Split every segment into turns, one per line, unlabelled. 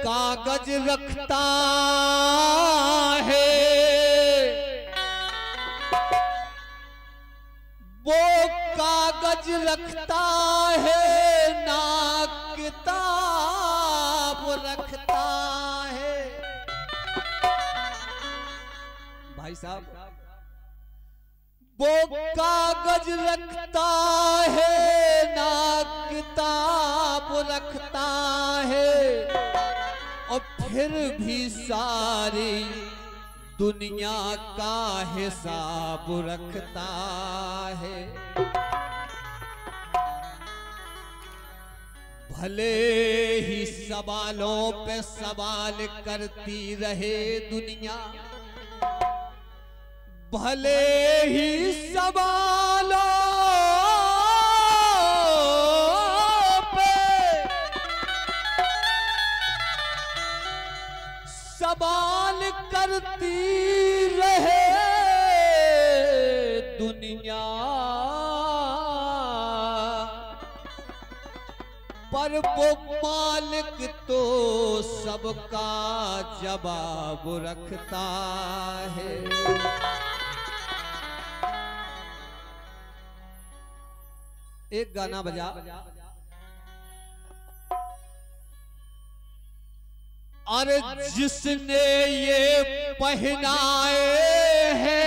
कागज रखता है, वो कागज रखता है ना किताब रखता है। भाई साहब, वो कागज रखता है ना किताब रखता है, और फिर भी सारी दुनिया का हिसाब रखता है। भले ही सवालों पे सवाल करती रहे दुनिया, भले ही सवालों पे सवाल करती रहे दुनिया, पर वो मालिक तो सबका जवाब रखता है। एक गाना बजा, अरे जिसने ये पहनाए हैं,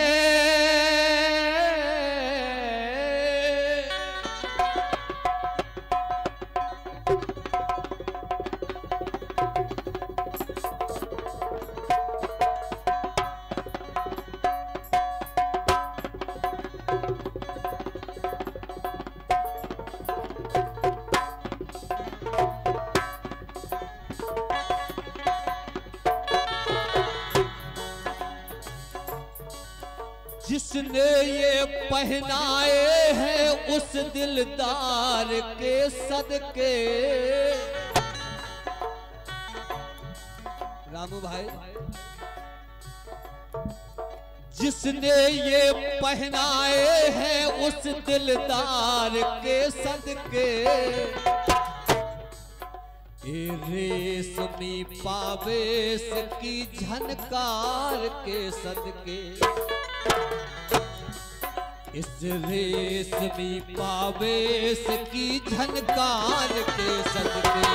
जिसने ये पहनाए हैं उस दिलदार के सदके। रामू भाई, जिसने ये पहनाए हैं उस दिलदार के सदके, ये रेशमी पावेश की झनकार के सदके, इस रेशमी पावेश की झनकार के सदके।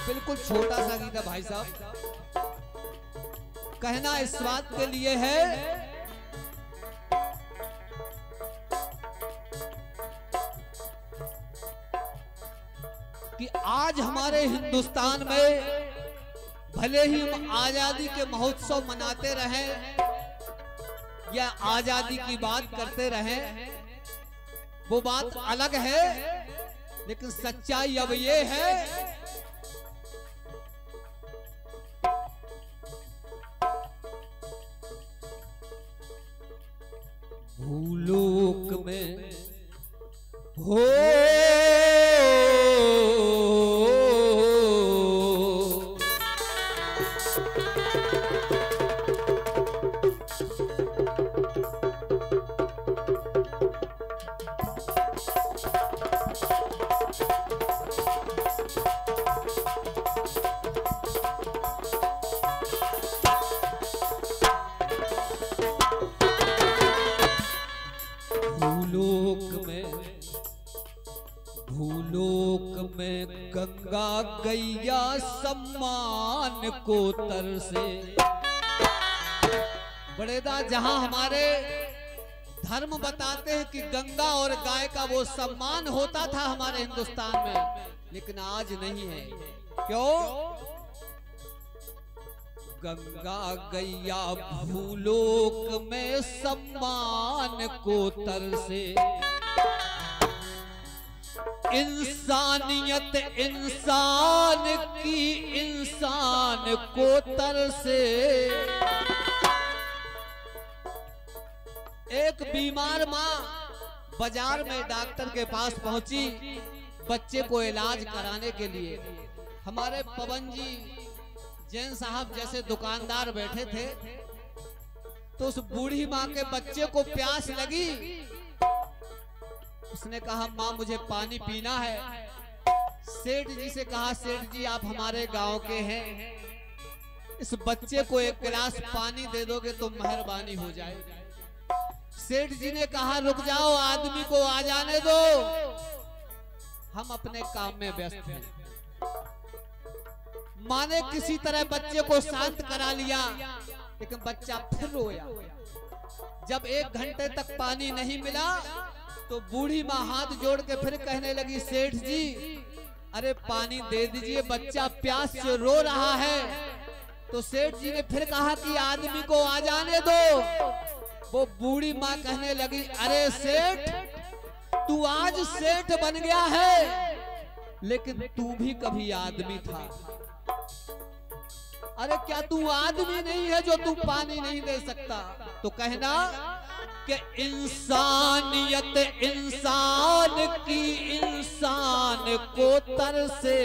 बिल्कुल छोटा सा गीत है भाई साहब, कहना इस बात के लिए है कि आज हमारे हिंदुस्तान में भले ही हम आजादी के महोत्सव मनाते रहें या आजादी की बात करते रहें, वो बात अलग है, लेकिन सच्चाई अब ये है भूलोक में हो भूलोक में गंगा गैया सम्मान को तरसे। बड़ेदा, जहां हमारे धर्म बताते हैं कि गंगा और गाय का वो सम्मान होता था हमारे हिंदुस्तान में, लेकिन आज नहीं है। क्यों? गंगा गैया भूलोक में सम्मान को तरसे, इंसानियत इंसान की इंसान को तरसे। एक बीमार माँ बाजार में डॉक्टर के पास पहुंची बच्चे को इलाज कराने के लिए। हमारे पवन जी जैन साहब जैसे दुकानदार बैठे थे, तो उस बूढ़ी माँ के बच्चे को प्यास लगी। उसने कहा माँ मुझे पानी पीना है। सेठ जी से कहा सेठ जी आप हमारे गांव के हैं, इस बच्चे को एक गिलास पानी दे दोगे तो मेहरबानी हो जाएगी। सेठ जी ने कहा रुक जाओ, आदमी को आ जाने दो, हम अपने काम में व्यस्त हैं। माँ ने किसी तरह बच्चे को शांत करा लिया, लेकिन बच्चा फिर रोया। जब 1 घंटे तक पानी नहीं मिला तो बूढ़ी माँ हाथ जोड़ के फिर कहने लगी सेठ जी अरे पानी दे दीजिए, बच्चा प्यास से रो रहा है। तो सेठ जी ने फिर कहा कि आदमी को आ जाने दो। वो बूढ़ी माँ कहने लगी अरे सेठ तू आज सेठ बन गया है, लेकिन तू भी कभी आदमी था। अरे क्या तू आदमी नहीं है जो तू पानी नहीं दे सकता? तो कहना कि इंसानियत इंसान की इंसान को तरसे,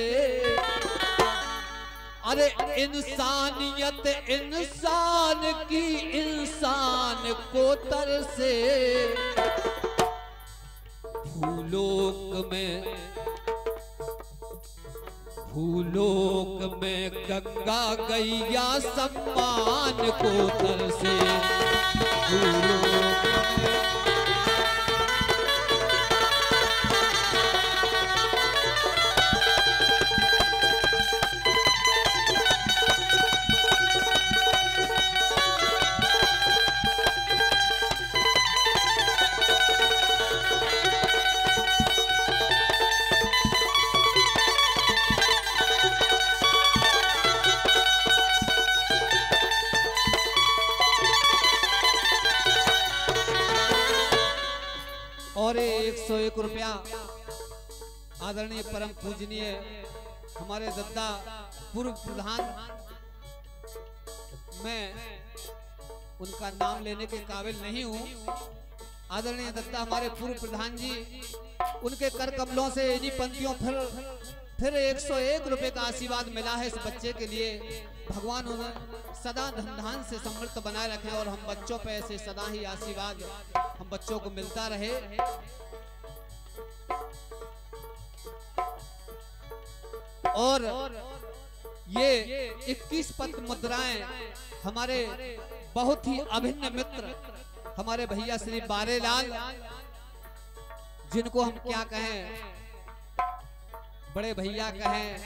अरे इंसानियत इंसान की इंसान को तरसे। भूलोक में गंगा गैया सम्मान को तरसे। और 101 रुपया आदरणीय परम पूजनीय हमारे दद्दा पूर्व प्रधान, मैं उनका नाम लेने के काबिल नहीं हूँ। आदरणीय दद्दा हमारे पूर्व प्रधान जी, उनके कर कमलों से इन्हीं पंक्तियों फिर 101 रुपए का आशीर्वाद मिला है इस बच्चे के लिए। भगवान उन्हें सदा धन धान से समृद्ध बनाए रखें और हम बच्चों पे ऐसे सदा ही आशीर्वाद हम बच्चों को मिलता रहे। और ये 21 पत मुद्राएं हमारे बहुत ही अभिन्न मित्र हमारे भैया श्री बारेलाल, जिनको हम क्या कहें, बड़े भैया कहें,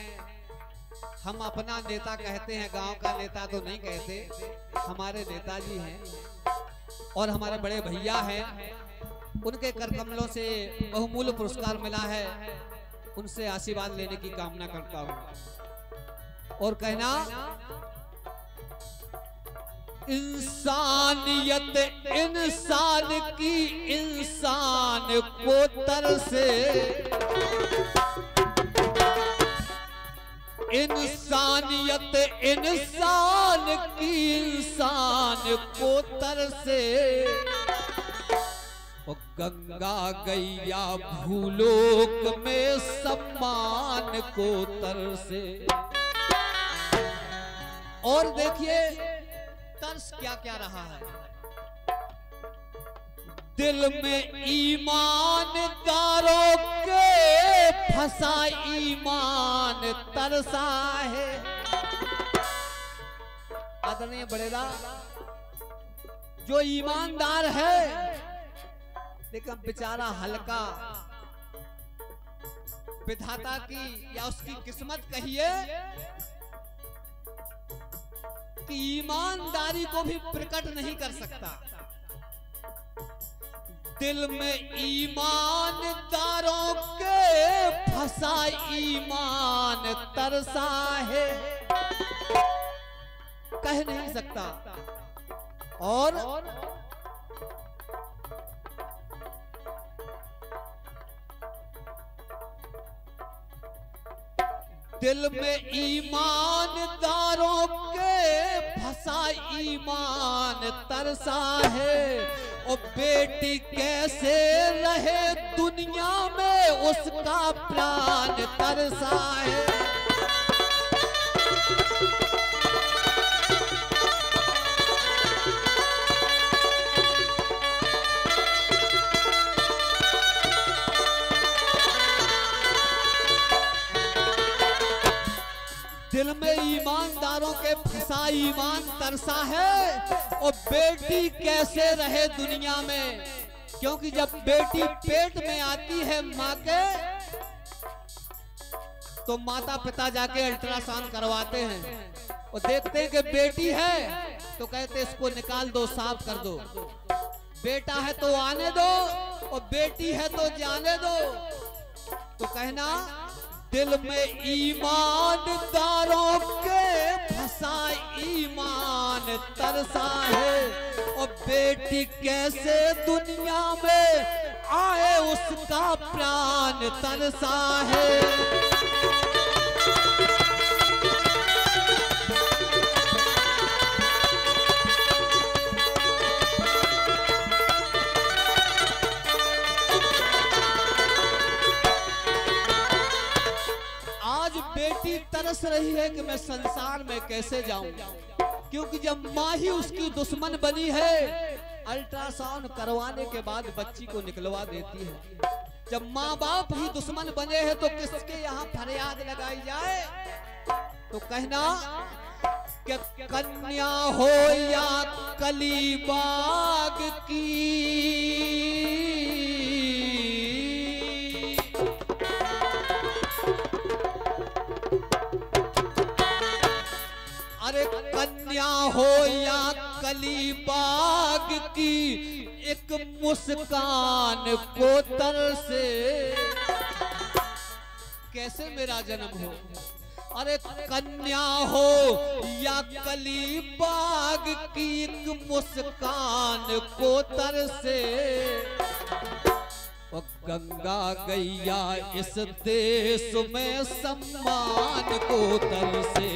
हम अपना नेता कहते हैं, गांव का नेता तो नहीं कहते, हमारे नेताजी हैं और हमारे बड़े भैया हैं। उनके कर कमलों से बहुमूल्य पुरस्कार मिला है, उनसे आशीर्वाद लेने की कामना करता हूं। और कहना इंसानियत इंसान की इंसान को तरसे, इंसानियत इंसान की इंसान को तरसे। और गंगा गैया भूलोक में सम्मान को तरसे। और देखिए तरस क्या क्या रहा है। दिल में ईमानदारों के फंसा ईमान तरसा है। आदरणीय बड़ेरा, जो ईमानदार है लेकिन बेचारा हल्का, विधाता की या उसकी किस्मत कहिए कि ईमानदारी को भी प्रकट नहीं कर सकता। दिल में ईमानदारों के फंसा ईमान तरसा है, कह नहीं सकता। और दिल में ईमानदारों के फंसा ईमान तरसा है। और बेटी कैसे रहे दुनिया में उसका प्राण तरसा है। के फंसा ईमान तरसा है, और बेटी कैसे रहे दुनिया में। क्योंकि जब बेटी पेट में आती है माँ के, तो माता पिता जाके अल्ट्रासाउंड करवाते हैं और देखते हैं कि बेटी है, तो कहते इसको निकाल दो, साफ कर दो। बेटा है तो आने दो और बेटी है तो जाने दो। तो कहना दिल में ईमानदारों के फंसा ईमान तरसा है, और बेटी कैसे दुनिया में आए उसका प्राण तरसा है। बेटी तरस रही है कि मैं संसार में कैसे जाऊं, क्योंकि जब माँ ही उसकी दुश्मन बनी है, अल्ट्रासाउंड करवाने के बाद बच्ची को निकलवा देती है। जब माँ बाप ही दुश्मन बने हैं तो किसके यहाँ फरियाद लगाई जाए। तो कहना कि कन्या हो या कली बाग की, अरे कन्या हो या कली बाग की, एक मुस्कान को तरसे कैसे मेरा जन्म हो। अरे कन्या हो या कली बाग की, एक मुस्कान को तरसे, और गंगा गैया इस देश में सम्मान को तरसे।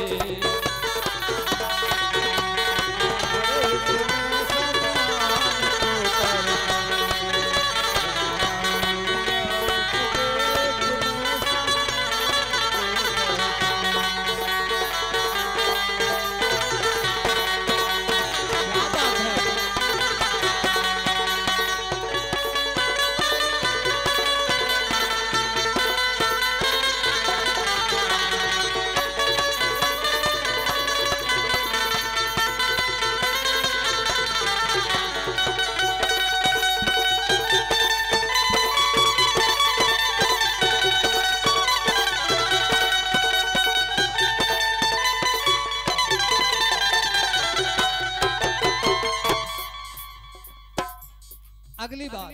अगली बात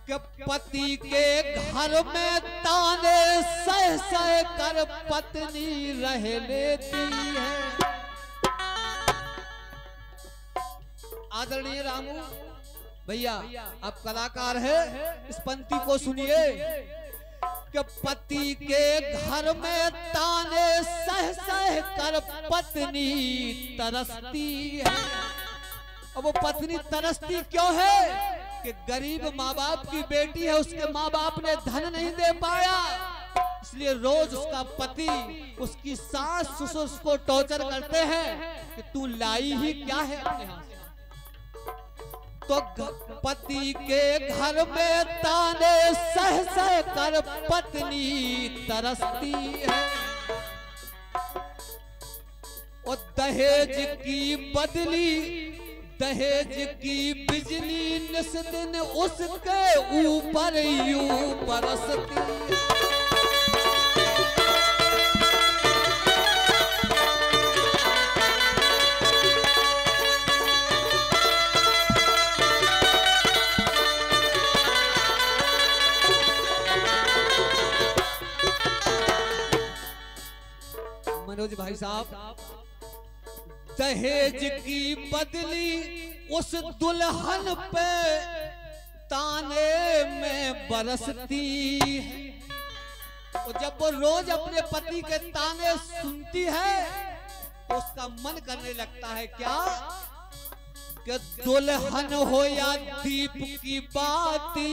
कि पति के घर में ताने सह सह कर पत्नी रह लेती है। आदरणीय रामू भैया, आप कलाकार है, इस पंक्ति को सुनिए कि पति के घर में ताने सह सह कर पत्नी तरसती है। अब वो पत्नी तरसती क्यों है कि गरीब माँ बाप की बेटी है, उसके माँ बाप ने धन नहीं दे पाया, इसलिए रोज उसका पति, उसकी सास ससुर उसको टॉर्चर करते हैं कि तू लाई ही क्या है अपने हाथ। तो पति के घर में ताने सह सह कर पत्नी तरसती है, और दहेज की बदली, दहेज की बिजली निस दिन उसके ऊपर यूं बरसती है। मनोज भाई साहब, दहेज की बदली उस दुल्हन पे ताने में बरसती है, और जब वो रोज अपने पति के ताने सुनती है तो उसका मन करने लगता है क्या कि दुल्हन हो या दीप की बाती,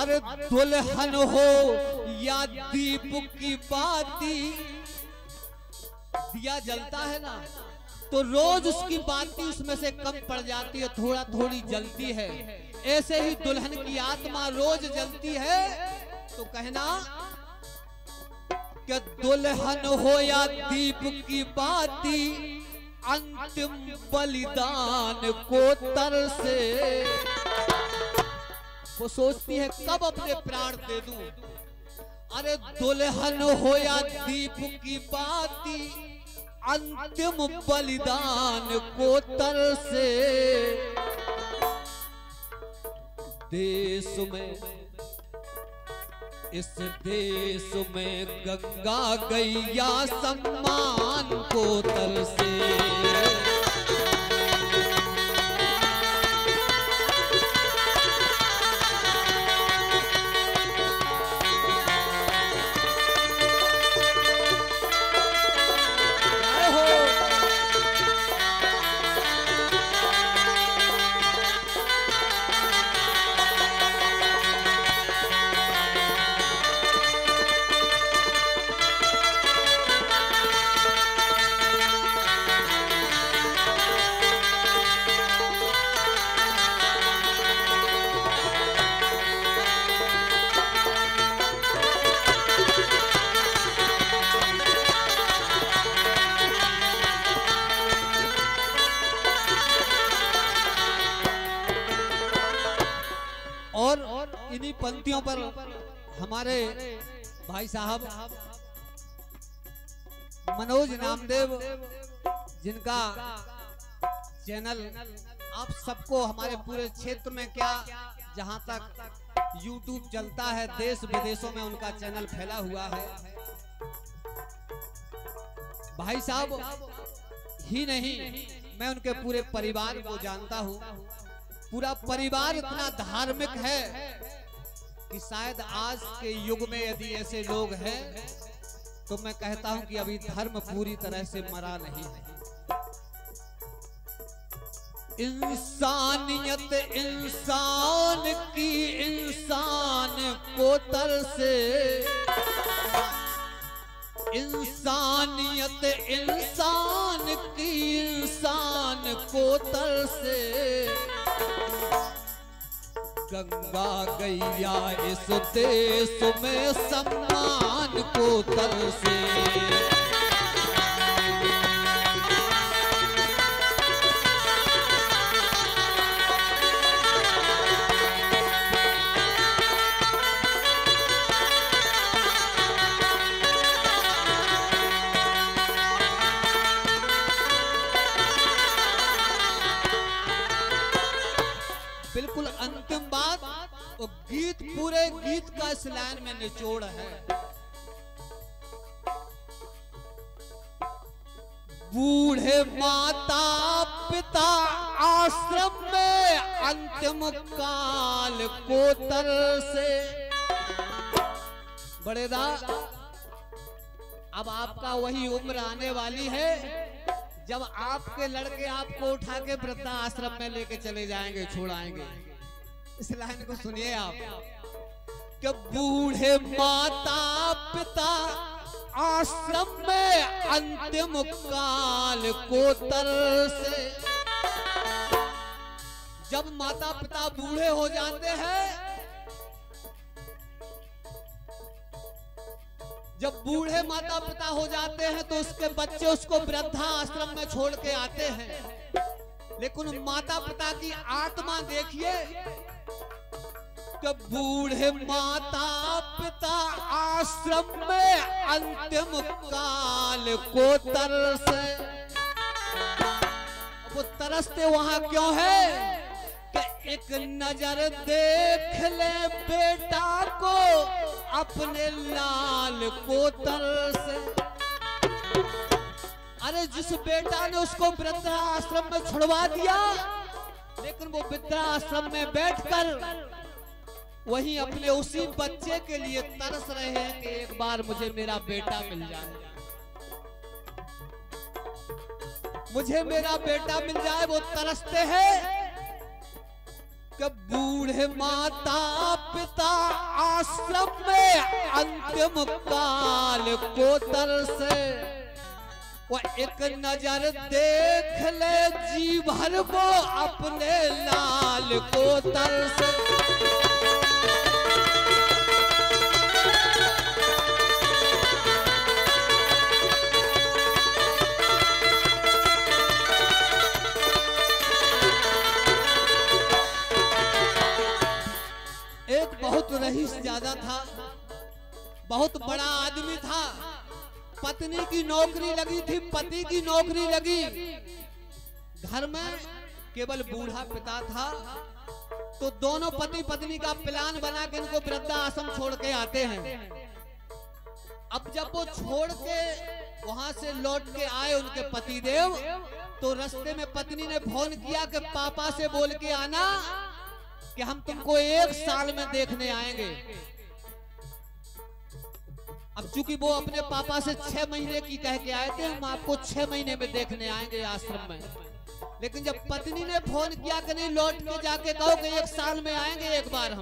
अरे दुल्हन हो या दीप की बाती, दिया जलता है ना तो रोज उसकी बाती उसमें से कम पड़ जाती है, थोड़ा थोड़ी जलती है। ऐसे ही दुल्हन की आत्मा रोज जलती है। तो कहना कि दुल्हन हो या दीप की बाती, अंतिम बलिदान को तरसे। वो सोचती है कब अपने प्राण दे दूं। अरे दुल्हन हो या दीप की बाती, अंतिम बलिदान को तरसे। देश में, इस देश में गंगा गैया सम्मान को तरसे। इन्हीं पंक्तियों पर हमारे भाई साहब मनोज नामदेव, जिनका चैनल आप सबको हमारे पूरे क्षेत्र में क्या जहां तक YouTube चलता है, देश विदेशों में उनका चैनल फैला हुआ है। भाई साहब ही नहीं, मैं उनके पूरे परिवार को जानता हूं। पूरा परिवार इतना धार्मिक है कि शायद आज के युग में यदि ऐसे लोग हैं तो मैं कहता हूं कि अभी धर्म पूरी तरह से मरा नहीं है। इंसानियत इंसान की इंसान को तरसे, इंसानियत इंसान की इंसान को तरसे। गंगा गैया इस देश में सम्मान को तरसे। बिल्कुल अंतिम बात, वो गीत पूरे गीत का इस लाइन में निचोड़ है। बूढ़े माता पिता आश्रम में अंतिम काल को तरसे। बड़ेदा, अब आपका वही उम्र आने वाली है जब आपके लड़के आपको उठा के वृद्धा आश्रम में लेके चले जाएंगे, छोड़ाएंगे। इस लाइन को सुनिए आप कि बूढ़े माता पिता आश्रम में अंतिम काल को तरसे। जब माता पिता बूढ़े हो जाते हैं, जब बूढ़े माता पिता हो जाते हैं तो उसके बच्चे उसको वृद्धा आश्रम में छोड़ के आते हैं। लेकिन माता पिता की आत्मा देखिए कि बूढ़े माता पिता आश्रम में अंतिम काल को तरसे। वो तरसते वहां क्यों है कि एक नजर देख ले बेटा को अपने लाल को तरसे। अरे जिस बेटा ने उसको वृद्धा आश्रम में छुड़वा दिया, लेकिन वो वृद्धा आश्रम में बैठकर वहीं अपने उसी बच्चे के लिए तरस रहे हैं कि एक बार मुझे मेरा बेटा मिल जाए, मुझे मेरा बेटा मिल जाए। वो तरसते हैं कि बूढ़े माता पिता आश्रम में अंतिम काल को तरसे, वो एक नजर देख ले जी भर वो अपने लाल को तरसे। एक बहुत रईस ज्यादा था, बहुत बड़ा आदमी था, पत्नी की नौकरी लगी थी, पति की नौकरी लगी, घर में केवल बूढ़ा पिता था। तो दोनों पति पत्नी का प्लान बना के इनको वृद्धाश्रम छोड़ के आते हैं। अब जब वो छोड़ के वहां से लौट के आए उनके पतिदेव, तो रास्ते में पत्नी ने फोन किया कि पापा से बोल के आना कि हम तुमको 1 साल में देखने आएंगे। अब चूंकि वो अपने पापा से 6 महीने की कह के आए थे, हम आपको 6 महीने में देखने आएंगे आश्रम में। लेकिन जब पत्नी ने फोन किया कि नहीं लौट के जाके कहो कि 1 साल में आएंगे एक बार हम,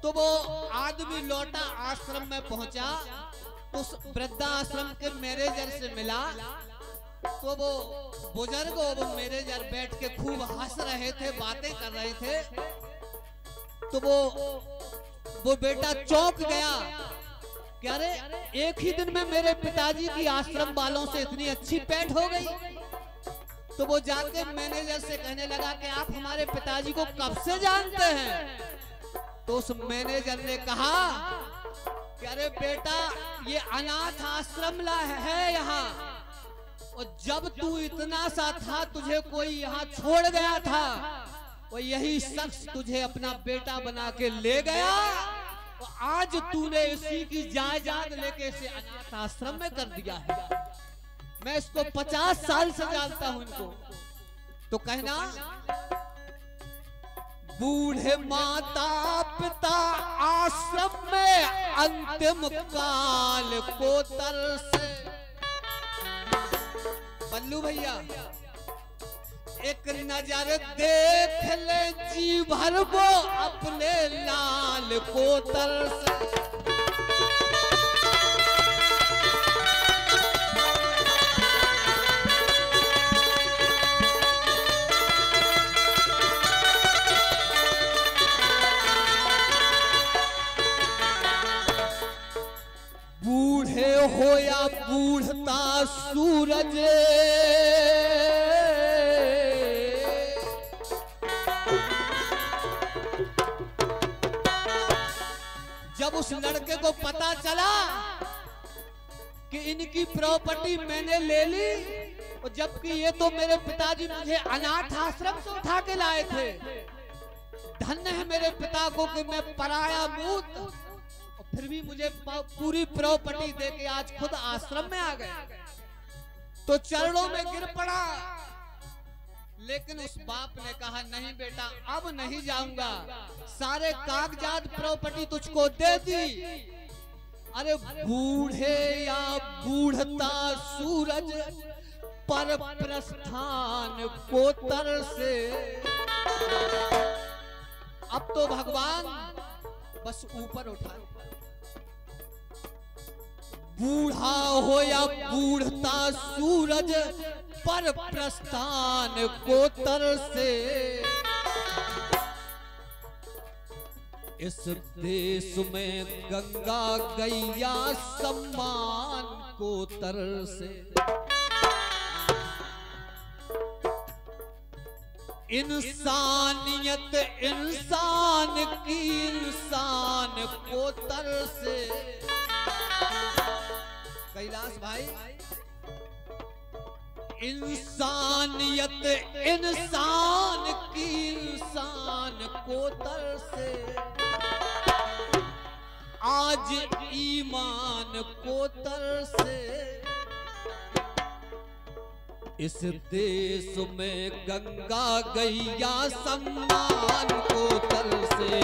तो वो आदमी लौटा, आश्रम में पहुंचा, तो वृद्धाश्रम के मैनेजर से मिला। तो वो बुजुर्ग वो मैनेजर बैठ के खूब हंस रहे थे, बातें कर रहे थे। तो वो बेटा चौंक गया कि अरे एक ही दिन में मेरे पिताजी की आश्रम वालों से इतनी अच्छी पैठ हो गई। तो वो जाके मैनेजर से कहने लगा कि आप हमारे पिताजी को कब से जानते हैं? तो उस मैनेजर ने कहा कि अरे बेटा ये अनाथ आश्रम ला है यहाँ, और जब तू इतना सा था तुझे कोई यहाँ छोड़ गया था, और यही शख्स तुझे अपना बेटा बना के ले गया, और आज तूने इसी की जायदाद लेके इसे अनाथ आश्रम में कर दिया है। मैं इसको 50 साल से जानता हूं इनको। तो कहना बूढ़े माता पिता आश्रम में अंतिम काल को तरसे। बल्लू भैया एक नजर देख ले जी भर वो अपने लाल को तरसे। बूढ़े हो या बूढ़ता सूरज, जब उस लड़के को पता चला कि इनकी प्रॉपर्टी मैंने ले ली, और जबकि ये तो मेरे पिताजी मुझे अनाथ आश्रम से उठा के लाए थे, धन्य है मेरे पिता को कि मैं पराया मूत, और फिर भी मुझे पूरी प्रॉपर्टी देके आज खुद आश्रम में आ गए। तो चरणों में गिर पड़ा। लेकिन उस बाप ने कहा नहीं बेटा अब नहीं जाऊंगा, सारे कागजात प्रॉपर्टी तुझको दे दी। अरे बूढ़े या बूढ़ता सूरज पर प्रस्थान को तरसे। अब तो भगवान बस ऊपर उठा, बूढ़ा हो या बूढ़ता सूरज पर प्रस्थान को तरसे। इस देश में गंगा गैया सम्मान को तरसे। इंसानियत इंसान की इंसान को तरसे। कैलाश भाई इंसानियत इंसान की इंसान को तरसे। आज ईमान को तरसे। इस देश में गंगा गैया सम्मान को तरसे।